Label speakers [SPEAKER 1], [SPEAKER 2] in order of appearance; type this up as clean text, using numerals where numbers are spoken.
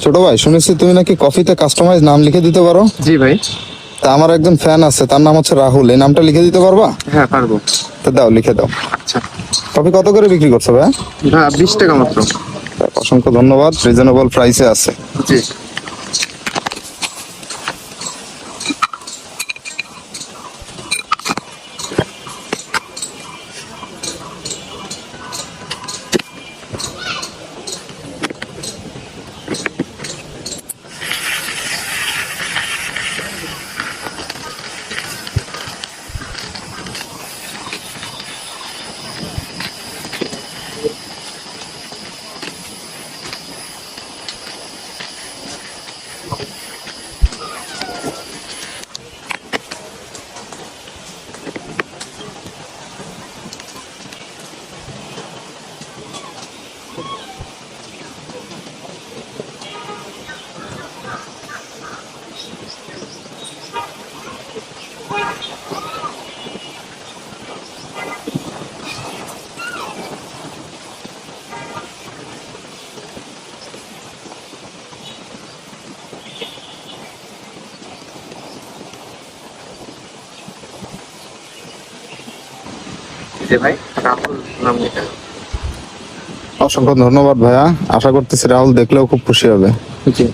[SPEAKER 1] ছোট ভাই, শুনেছি তুমি নাকি কফিতে কাস্টমাইজ নাম লিখে দিতে পারো।
[SPEAKER 2] জি ভাই।
[SPEAKER 1] তা আমার একজন ফ্যান আছে, তার নাম হচ্ছে রাহুল, এই নামটা লিখে দিতে পারবা?
[SPEAKER 2] হ্যাঁ পারবো।
[SPEAKER 1] তো দাও, লিখে দাও।
[SPEAKER 2] আচ্ছা।
[SPEAKER 1] কফি কত করে বিক্রি করছো ভাই?
[SPEAKER 2] ভাই 20 টাকা মাত্র।
[SPEAKER 1] অসংখ্য ধন্যবাদ, রিজনেবল প্রাইসে আছে।
[SPEAKER 2] জি। জি ভাই, রাহুল নাম লিখে।
[SPEAKER 1] অসংখ্য ধন্যবাদ ভাইয়া, আশা করতেছি রাহুল দেখলেও খুব খুশি হবে।
[SPEAKER 2] জি।